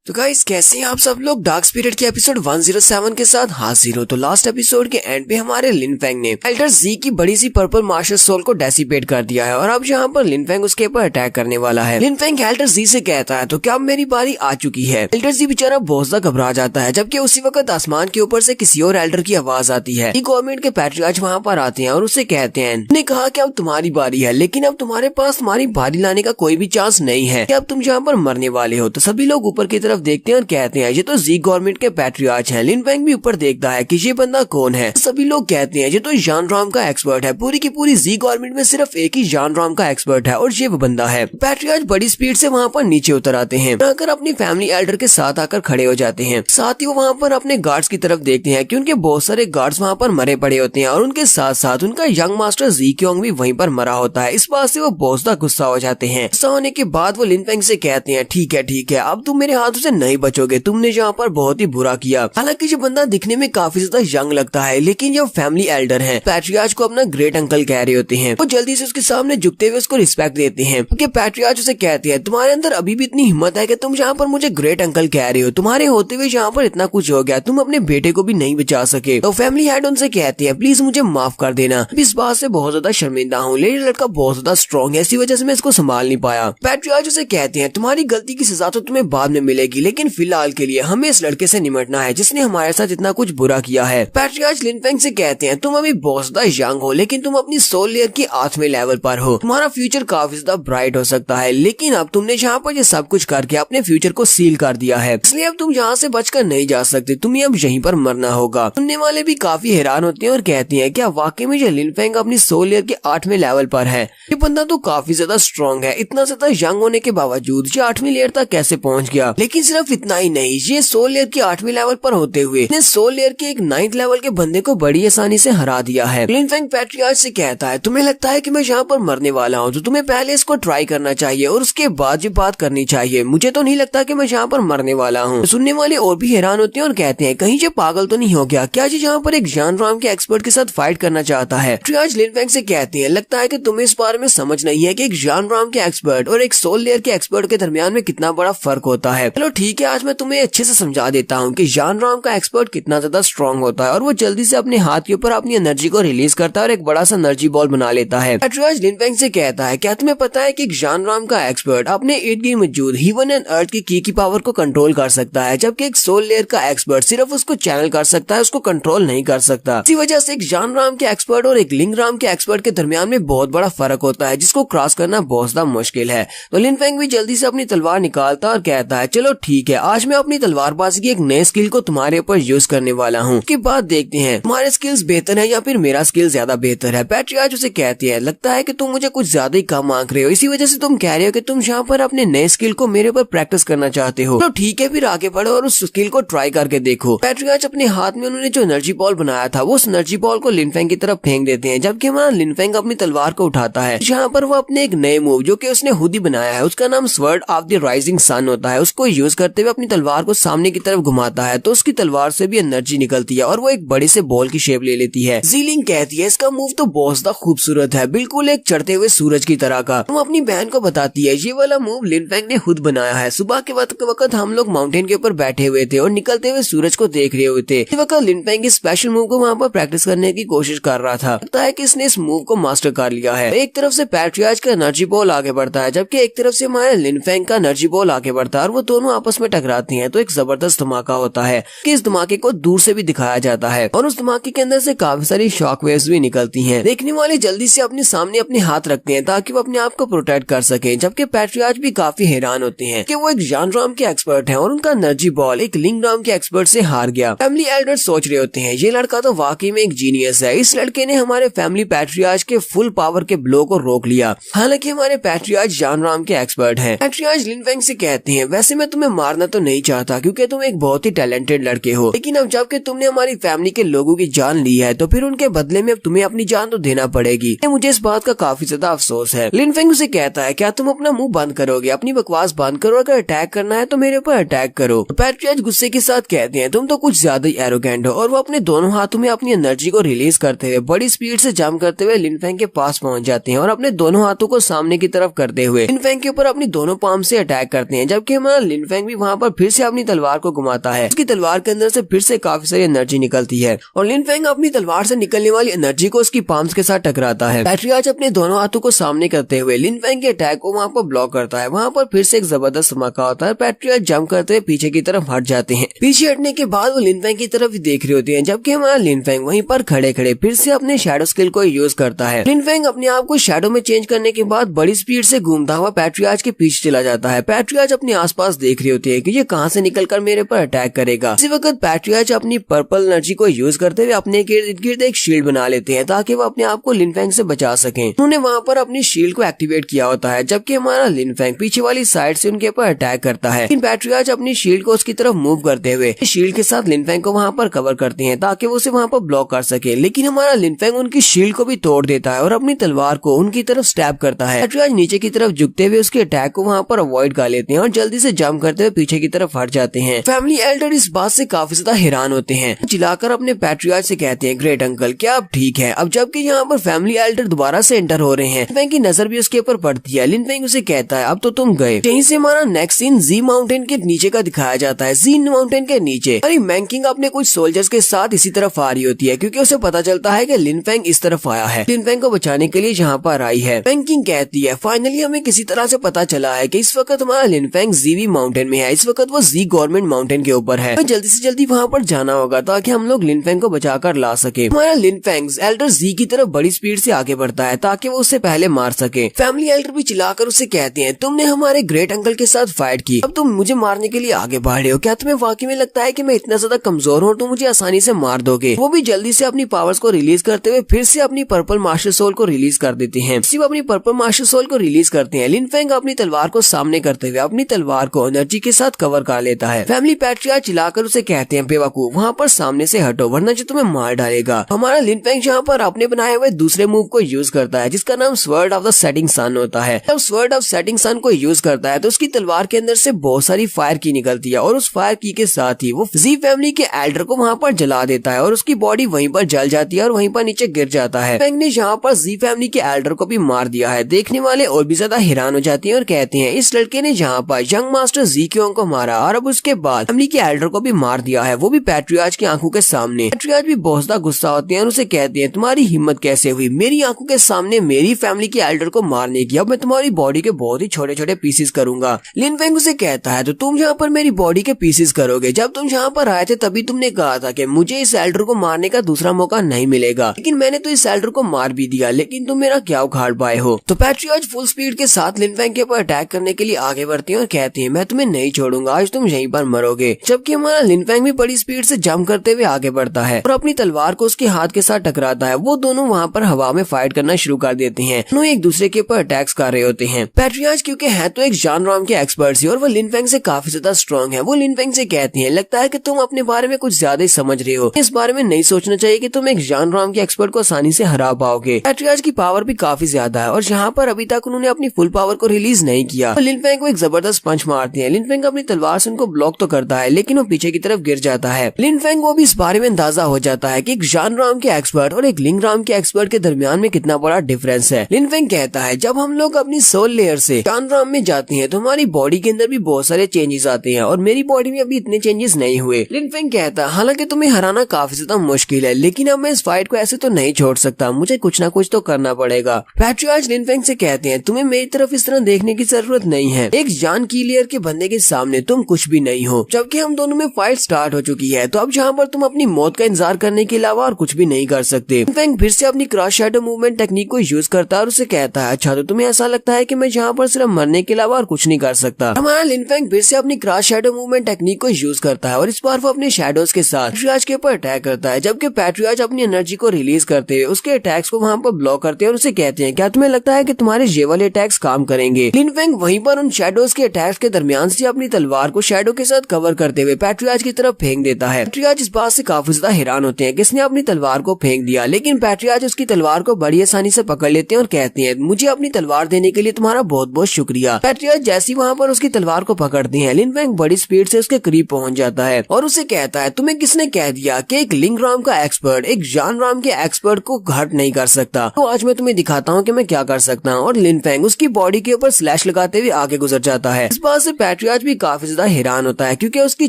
तो गाइस कैसे हैं आप सब लोग। डार्क स्पिरिट के एपिसोड 107 के साथ हाजिर हो। तो लास्ट एपिसोड के एंड पे हमारे लिन फेंग ने एल्डर जी की बड़ी सी पर्पल मार्शल सोल को डेसिपेट कर दिया है और अब यहाँ पर लिन फेंग उसके ऊपर अटैक करने वाला है। लिन फेंग एल्डर जी से कहता है तो क्या अब मेरी बारी आ चुकी है। एल्डर जी बेचारा बहुत ज्यादा घबरा जाता है, जबकि उसी वक्त आसमान के ऊपर से किसी और एल्डर की आवाज आती है। गवर्नमेंट के पैट्रियार्च वहाँ पर आते हैं और उससे कहते हैं, ने कहा कि अब तुम्हारी बारी है, लेकिन अब तुम्हारे पास तुम्हारी बारी लाने का कोई भी चांस नहीं है कि अब तुम यहाँ पर मरने वाले हो। तो सभी लोग ऊपर की तरफ देखते हैं और कहते हैं ये तो जी गवर्नमेंट के पैट्रियार्च हैं। लिन फेंग भी ऊपर देखता है कि ये बंदा कौन है। सभी लोग कहते हैं ये तो जान राम का एक्सपर्ट है। पूरी की पूरी जी गवर्नमेंट में सिर्फ एक ही जान राम का एक्सपर्ट है और ये वो बंदा है। पैट्रियार्च बड़ी स्पीड से वहाँ पर नीचे उतर आते हैं, आकर अपनी फैमिली एल्डर के साथ आकर खड़े हो जाते हैं। साथ ही वो वहाँ पर अपने गार्ड्स की तरफ देखते हैं कि उनके बहुत सारे गार्ड्स वहाँ पर मरे पड़े होते हैं और उनके साथ साथ उनका यंग मास्टर जी क्योंग भी वहीं पर मरा होता है। इस बात से वो बहुत ज्यादा गुस्सा हो जाते हैं। गुस्सा होने के बाद वो लिन फेंग से कहते हैं ठीक है अब तुम मेरे हाथों से नहीं बचोगे, तुमने यहाँ पर बहुत ही बुरा किया। हालांकि ये बंदा दिखने में काफी ज्यादा यंग लगता है, लेकिन जो फैमिली एल्डर है पैट्रियार्च को अपना ग्रेट अंकल कह रहे होते हैं। वो जल्दी से उसके सामने झुकते हुए उसको रिस्पेक्ट देते हैं क्योंकि पैट्रियार्च उसे कहते हैं तुम्हारे अंदर अभी भी इतनी हिम्मत है कि तुम यहाँ पर मुझे ग्रेट अंकल कह रहे हो। तुम्हारे होते हुए यहाँ पर इतना कुछ हो गया, तुम अपने बेटे को भी नहीं बचा सके। तो फैमिली हेड उनसे कहते हैं प्लीज मुझे माफ कर देना, इस बात से बहुत ज्यादा शर्मिंदा हूँ। लेकिन लड़का बहुत ज्यादा स्ट्रॉन्ग है, इसी वजह से मैं इसको संभाल नहीं पाया। पैट्रियार्च उसे कहते हैं तुम्हारी गलती की सजा तो तुम्हें बाद में मिलेगी, लेकिन फिलहाल के लिए हमें इस लड़के से निपटना है जिसने हमारे साथ इतना कुछ बुरा किया है। पैट्रियार्च लिन फेंग से कहते हैं तुम अभी बहुत ज्यादा यंग हो, लेकिन तुम अपनी सोल लेयर की 8वें लेवल पर हो। तुम्हारा फ्यूचर काफी ज्यादा ब्राइट हो सकता है, लेकिन अब तुमने यहाँ पर ये सब कुछ करके अपने फ्यूचर को सील कर दिया है, इसलिए अब तुम यहाँ से बचकर नहीं जा सकते, तुम्हें अब यहीं पर मरना होगा। सुनने वाले भी काफी हैरान होते हैं और कहते हैं क्या वाकई में ये लिन फेंग अपनी सोल लेयर के 8वें लेवल पर है। ये बंदा तो काफी ज्यादा स्ट्रॉन्ग है, इतना ज्यादा यंग होने के बावजूद ये 8वीं लेयर तक कैसे पहुँच गया। लेकिन सिर्फ इतना ही नहीं, ये सोल लेयर की 8वीं लेवल पर होते हुए ने सोल लेयर के एक 9th लेवल के बंदे को बड़ी आसानी से हरा दिया है। लिन फेंग पैट्रियार्च से कहता है तुम्हें लगता है कि मैं यहाँ पर मरने वाला हूँ, तो तुम्हें पहले इसको ट्राई करना चाहिए और उसके बाद ये बात करनी चाहिए। मुझे तो नहीं लगता कि मैं यहाँ पर मरने वाला हूँ। सुनने वाले और भी हैरान होते हैं और कहते हैं कहीं ये पागल तो नहीं हो गया, क्या ये यहाँ पर एक जान राम के एक्सपर्ट के साथ फाइट करना चाहता है। पैट्रियार्च लिन फेंग से कहते हैं लगता है कि तुम्हें इस बारे में समझ नहीं है कि एक जान राम के एक्सपर्ट और एक सोल लेयर के एक्सपर्ट के दरमियान में कितना बड़ा फर्क होता है। चलो ठीक है, आज मैं तुम्हें अच्छे से समझा देता हूँ कि जान राम का एक्सपर्ट कितना ज्यादा स्ट्रॉन्ग होता है और वो जल्दी से अपने हाथ के ऊपर अपनी एनर्जी को रिलीज करता है और एक बड़ा सा एनर्जी बॉल बना लेता है। पैट्रियार्च लिन फेंग से कहता है क्या तुम्हें पता है कि जान राम का एक्सपर्ट अपने इर्द गिर्द मौजूद हेवन एंड अर्थ की पावर को कंट्रोल कर सकता है, जबकि एक सोल लेयर का एक्सपर्ट सिर्फ उसको चैनल कर सकता है, उसको कंट्रोल नहीं कर सकता। इसी वजह से एक जान राम के एक्सपर्ट और एक लिंग राम के एक्सपर्ट के दरमियान में बहुत बड़ा फर्क होता है, जिसको क्रॉस करना बहुत ज्यादा मुश्किल है। तो लिन फेंग भी जल्दी से अपनी तलवार निकालता है और कहता है चलो ठीक है, आज मैं अपनी तलवारबाजी की एक नए स्किल को तुम्हारे ऊपर यूज करने वाला हूँ। उसके बाद देखते हैं तुम्हारे स्किल्स बेहतर है या फिर मेरा स्किल ज्यादा बेहतर है। पैट्रियार्च उसे कहती है लगता है कि तुम मुझे कुछ ज्यादा ही कम आंक रहे हो, इसी वजह से तुम कह रहे हो कि तुम यहाँ पर अपने नए स्किल को मेरे ऊपर प्रैक्टिस करना चाहते हो। तो ठीक है, फिर आगे बढ़ो और उस स्किल को ट्राई करके देखो। पैट्रियार्च अपने हाथ में उन्होंने जो एनर्जी बॉल बनाया था वो उस एनर्जी बॉल को लिन फेंग की तरफ फेंक देते हैं, जबकि हमारा लिन फेंग अपनी तलवार को उठाता है। यहाँ पर वो अपने एक नए मूव जो कि उसने खुद ही बनाया है, उसका नाम sword of the rising sun होता है, उसको यूज करते हुए अपनी तलवार को सामने की तरफ घुमाता है तो उसकी तलवार से भी एनर्जी निकलती है और वो एक बड़े से बॉल की शेप ले लेती है। ज़ीलिंग कहती है इसका मूव तो बहुत ज्यादा खूबसूरत है, बिल्कुल एक चढ़ते हुए सूरज की तरह का। वो अपनी बहन को बताती है ये वाला मूव लिन फेंग ने खुद बनाया है। सुबह के वक्त हम लोग माउंटेन के ऊपर बैठे हुए थे और निकलते हुए सूरज को देख रहे हुए थे। इस वक्त लिन फेंग इस स्पेशल मूव को वहाँ पर प्रैक्टिस करने की कोशिश कर रहा था। लगता है कि इसने इस मूव को मास्टर कर लिया है। एक तरफ से पैट्रियार्च का एनर्जी बॉल आगे बढ़ता है, जबकि एक तरफ से हमारे लिन फेंग का एनर्जी बॉल आगे बढ़ता है और वो दोनों आपस में टकराती हैं तो एक जबरदस्त धमाका होता है कि इस धमाके को दूर से भी दिखाया जाता है और उस धमाके के अंदर से काफी सारी शॉक वेव्स भी निकलती हैं। देखने वाले जल्दी से अपने सामने अपने हाथ रखते हैं ताकि वो अपने आप को प्रोटेक्ट कर सके, जबकि पैट्रियार्च भी काफी हैरान होते हैं कि वो एक जान राम के एक्सपर्ट हैं और उनका एनर्जी बॉल एक लिंग राम के एक्सपर्ट से हार गया। फैमिली एल्डर सोच रहे होते हैं ये लड़का तो वाकई में एक जीनियस है, इस लड़के ने हमारे फैमिली पैट्रियार्च के फुल पावर के ब्लो को रोक लिया। हालांकि हमारे पैट्रियार्च जान राम के एक्सपर्ट हैं। पैट्रियार्च लिन फेंग से कहते हैं वैसे मैं तुम्हें मारना तो नहीं चाहता क्योंकि तुम एक बहुत ही टैलेंटेड लड़के हो, लेकिन अब जबकि तुमने हमारी फैमिली के लोगों की जान ली है तो फिर उनके बदले में अब तुम्हें अपनी जान तो देना पड़ेगी। मुझे इस बात का काफी ज्यादा अफसोस है। लिन फेंग उसे कहता है क्या तुम अपना मुंह बंद करोगे, अपनी बकवास बंद करो, अगर अटैक करना है तो मेरे ऊपर अटैक करो। पैट्रियार्च गुस्से के साथ कहते हैं तुम तो कुछ ज्यादा ही एरोगेंट हो और वो अपने दोनों हाथों में अपनी एनर्जी को रिलीज करते हुए बड़ी स्पीड से जंप करते हुए लिन फेंग के पास पहुंच जाते हैं और अपने दोनों हाथों को सामने की तरफ करते हुए लिन फेंग के ऊपर अपनी दोनों पाम से अटैक करते हैं, जबकि हमारा लिन फेंग भी वहाँ पर फिर से अपनी तलवार को घुमाता है। उसकी तलवार के अंदर से फिर से काफी सारी एनर्जी निकलती है और लिन फेंग अपनी तलवार से निकलने वाली एनर्जी को उसकी पाम्स के साथ टकराता है। पैट्रियार्च अपने दोनों हाथों को सामने करते हुए लिन फेंग के अटैक को वहाँ पर ब्लॉक करता है। वहाँ पर फिर से एक जबरदस्त धमाका होता है। पैट्रियार्च जंप करते हुए पीछे की तरफ हट जाते हैं। पीछे हटने के बाद वो लिन फेंग की तरफ देख रहे होते हैं, जबकि हमारा लिन फेंग वहीं पर खड़े खड़े फिर से अपने शैडो स्किल को यूज करता है। लिन फेंग अपने आप को शैडो में चेंज करने के बाद बड़ी स्पीड से घूमता हुआ पैट्रियार्च के पीछे चला जाता है। पैट्रियार्च अपने आसपास देख रही होती है कि ये कहां से निकलकर मेरे पर अटैक करेगा। इसी वक्त पैट्रियार्च अपनी पर्पल एनर्जी को यूज करते हुए अपने इर्द गिर्द एक शील्ड बना लेते हैं ताकि वो अपने आप को लिन फेंग से बचा सकें। उन्होंने वहां पर अपनी शील्ड को एक्टिवेट किया होता है, जबकि हमारा लिन फेंग पीछे वाली साइड से उनके ऊपर अटैक करता है। लेकिन पैट्रियार्च अपनी शील्ड को उसकी तरफ मूव करते हुए शील्ड के साथ लिन फेंग को वहां पर कवर करते हैं ताकि वो उसे वहां पर ब्लॉक कर सके। लेकिन हमारा लिन फेंग उनकी शील्ड को भी तोड़ देता है और अपनी तलवार को उनकी तरफ स्टैब करता है। पैट्रियार्च नीचे की तरफ झुकते हुए उसके अटैक को वहां पर अवॉइड कर लेते हैं और जल्दी से जंप करते हुए पीछे की तरफ हट जाते हैं। फैमिली एल्डर इस बात से काफी ज्यादा हैरान होते हैं, चिल्लाकर अपने पैट्रियार्च से कहते हैं, ग्रेट अंकल क्या आप ठीक है? अब जबकि यहाँ पर फैमिली एल्डर दोबारा से एंटर हो रहे हैं, लिन फेंग की नजर भी उसके ऊपर पड़ती है। लिन फेंग उसे कहता है अब तो तुम गए। यहीं से हमारा नेक्स्ट सीन जी माउंटेन के नीचे का दिखाया जाता है। जी माउंटेन के नीचे अरे मैंकिंग अपने कुछ सोल्जर्स के साथ इसी तरफ आ रही होती है, क्योंकि उसे पता चलता है कि लिन फेंग इस तरफ आया है, लिन फेंग को बचाने के लिए जहाँ पर आई है। मैंकिंग कहती है फाइनली हमें किसी तरह से पता चला है कि इस वक्त हमारा लिन फेंग जीवी माउंटेन में है। इस वक्त वो जी गवर्नमेंट माउंटेन के ऊपर है। जल्दी से जल्दी वहाँ पर जाना होगा ताकि हम लोग लिन फेंग को बचाकर ला सके। हमारा लिन फेंग एल्डर जी की तरफ बड़ी स्पीड से आगे बढ़ता है ताकि वो उससे पहले मार सके। फैमिली एल्डर भी चिल्लाकर उसे कहते हैं तुमने हमारे ग्रेट अंकल के साथ फाइट की, अब तुम मुझे मारने के लिए आगे बढ़ रहे हो। क्या तुम्हें वाकई में लगता है कि मैं इतना ज्यादा कमजोर हूँ, तुम मुझे आसानी से मार दोगे? वो भी जल्दी से अपनी पावर्स को रिलीज करते हुए फिर से अपनी पर्पल मास्टर सोल को रिलीज कर देते हैं। सिर्फ अपनी पर्पल मास्टर सोल को रिलीज करते हैं। लिन फेंग अपनी तलवार को सामने करते हुए अपनी तलवार को एनर्जी के साथ कवर कर लेता है। फैमिली पैट्रियार्च चिल्लाकर उसे कहते हैं बेवकूफ वहाँ पर सामने से हटो वरना जो तुम्हें मार डालेगा। हमारा लिन फेंग यहाँ पर अपने बनाए हुए दूसरे मूव को यूज करता है जिसका नाम sword of the setting sun होता है। जब स्वर्ड ऑफ सेटिंग सन को यूज करता है तो उसकी तलवार के अंदर से बहुत सारी फायर की निकलती है और उस फायर की के साथ ही वो जी फैमिली के एल्डर को वहाँ पर जला देता है और उसकी बॉडी वहीं पर जल जाती है और वहीं पर नीचे गिर जाता है। फेंग ने यहाँ पर जी फैमिली के एल्डर को भी मार दिया है। देखने वाले और भी ज्यादा हैरान हो जाते हैं और कहते हैं इस लड़के ने यहाँ पर यंग मास्टर जी क्यों को मारा और अब उसके बाद फैमिली के एल्डर को भी मार दिया है, वो भी पैट्रियार्च की आंखों के सामने। पैट्रियार्च भी बहुत ज्यादा गुस्सा होते हैं और उसे कहते हैं तुम्हारी हिम्मत कैसे हुई मेरी आंखों के सामने मेरी फैमिली के एल्डर को मारने की? अब मैं तुम्हारी बॉडी के बहुत ही छोटे छोटे पीसेस करूंगा। लिन फेंग उसे कहता है तो तुम यहाँ पर मेरी बॉडी के पीसेस करोगे? जब तुम यहाँ पर आए थे तभी तुमने कहा था कि मुझे इस एल्डर को मारने का दूसरा मौका नहीं मिलेगा, लेकिन मैंने तो इस एल्डर को मार भी दिया, लेकिन तुम मेरा क्या उखाड़ पाए हो? तो पैट्रियार्च फुल स्पीड के साथ लिन फेंग के ऊपर अटैक करने के लिए आगे बढ़ती है और कहती है मैं तुम्हें नहीं छोड़ूंगा, आज तुम यहीं पर मरोगे। जबकि हमारा लिन फेंग भी बड़ी स्पीड से जंप करते हुए आगे बढ़ता है और अपनी तलवार को उसके हाथ के साथ टकराता है। वो दोनों वहाँ पर हवा में फाइट करना शुरू कर देते हैं। दोनों एक दूसरे के ऊपर अटैक्स कर रहे होते हैं। पैट्रियार्च क्योंकि है तो एक जानराम के एक्सपर्ट और वो लिन फेंग से काफी ज्यादा स्ट्रॉन्ग है। वो लिन फेंग से कहती है लगता है कि तुम अपने बारे में कुछ ज्यादा ही समझ रहे हो, इस बारे में नहीं सोचना चाहिए कि तुम एक जानराम के एक्सपर्ट को आसानी से हरा पाओगे। पैट्रियार्च की पावर भी काफी ज्यादा है और यहाँ पर अभी तक उन्होंने अपनी फुल पावर को रिलीज नहीं किया। तो लिन फेंग को एक जबरदस्त पंच मारते हैं। लिन फेंग अपनी तलवार से उनको ब्लॉक तो करता है लेकिन वो पीछे की तरफ गिर जाता है। लिन फेंग को भी इस बारे में अंदाजा हो जाता है कि एक जानराम के एक्सपर्ट और एक लिंगराम के एक्सपर्ट के दरमियान में कितना बड़ा डिफरेंस है। लिन फेंग कहता है जब हम लोग अपनी सोल लेयर से जानराम में जाते हैं तो हमारी बॉडी के अंदर भी बहुत सारे चेंजेस आते हैं और मेरी बॉडी में अभी इतने चेंजेस नहीं हुए। लिन फेंग कहता है हालांकि तुम्हें हराना काफी ज्यादा मुश्किल है, लेकिन अब मैं इस फाइट को ऐसे तो नहीं छोड़ सकता, मुझे कुछ ना कुछ तो करना पड़ेगा। पैट्रियार्च लिन फेंग से कहते हैं तुम्हें मेरी तरफ इस तरह देखने की जरूरत नहीं है, एक जान की लेयर के बंदे के सामने तुम कुछ भी नहीं हो। जबकि हम दोनों में फाइट स्टार्ट हो चुकी है तो अब जहाँ पर तुम अपनी मौत का इंतजार करने के अलावा और कुछ भी नहीं कर सकते। लिन फेंग फिर से अपनी क्रॉस शैडो मूवमेंट टेक्निक को यूज करता है और उसे कहता है अच्छा तो तुम्हें ऐसा लगता है कि मैं यहाँ पर सिर्फ मरने के अलावा और कुछ नहीं कर सकता। हमारा लिन फेंग फिर से अपनी क्रॉस शैडो मूवमेंट टेक्निक को यूज करता है और इस बार वो अपने शैडोज के साथ पैट्रियार्च के ऊपर अटैक करता है। जबकि पैट्रियार्च अपनी एनर्जी को रिलीज करते हुए उसके अटैक्स को वहाँ पर ब्लॉक करते हैं और उसे कहते हैं क्या तुम्हें लगता है कि तुम्हारे ये वाले अटैक्स काम करेंगे? लिन फेंग वहीं पर उन शैडोज के अटैक्स के दरमियान से अपनी तलवार को शैडो के साथ कवर करते हुए पैट्रियार्च की तरफ फेंक देता है। पैट्रियार्च इस बात से काफी ज्यादा हैरान होते हैं किसने अपनी तलवार को फेंक दिया, लेकिन पैट्रियार्च उसकी तलवार को बड़ी आसानी से पकड़ लेते हैं और कहते हैं मुझे अपनी तलवार देने के लिए तुम्हारा बहुत बहुत शुक्रिया। पैट्रियार्च जैसी वहाँ पर उसकी तलवार को पकड़ते हैं लिन फेंग बड़ी स्पीड से उसके करीब पहुंच जाता है और उसे कहता है तुम्हें किसने कह दिया कि एक लिंगराम का एक्सपर्ट एक जानराम के एक्सपर्ट को हर्ट नहीं कर सकता? तो आज मैं तुम्हें दिखाता हूँ कि मैं क्या कर सकता हूँ। और लिन फेंग उसकी बॉडी के ऊपर स्लैश लगाते हुए आगे गुजर जाता है। इस बात से पैट्रियार्च भी काफी ज्यादा हैरान होता है क्योंकि उसकी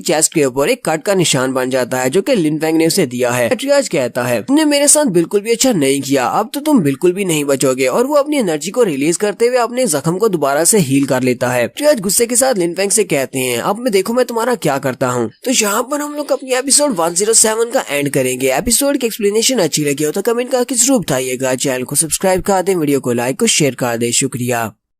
चेस्ट के ऊपर एक कट का निशान बन जाता है जो कि लिन फेंग ने उसे दिया है। पैट्रियार्च कहता है तुमने मेरे साथ बिल्कुल भी अच्छा नहीं किया, अब तो तुम बिल्कुल भी नहीं बचोगे, और वो अपनी एनर्जी को रिलीज करते हुए अपने जख्म को दोबारा से हील कर लेता है। पैट्रियार्च गुस्से के साथ लिन फेंग से कहते हैं अब मैं देखो मैं तुम्हारा क्या करता हूँ। तो यहाँ पर हम लोग अपनी एपिसोड 107 का एंड करेंगे। एपिसोड की एक्सप्लेनेशन अच्छी लगी हो तो कमेंट करके जरूर बताइएगा। चैनल को सब्सक्राइब कर दे, वीडियो को लाइक और शेयर कर दे। शुक्रिया।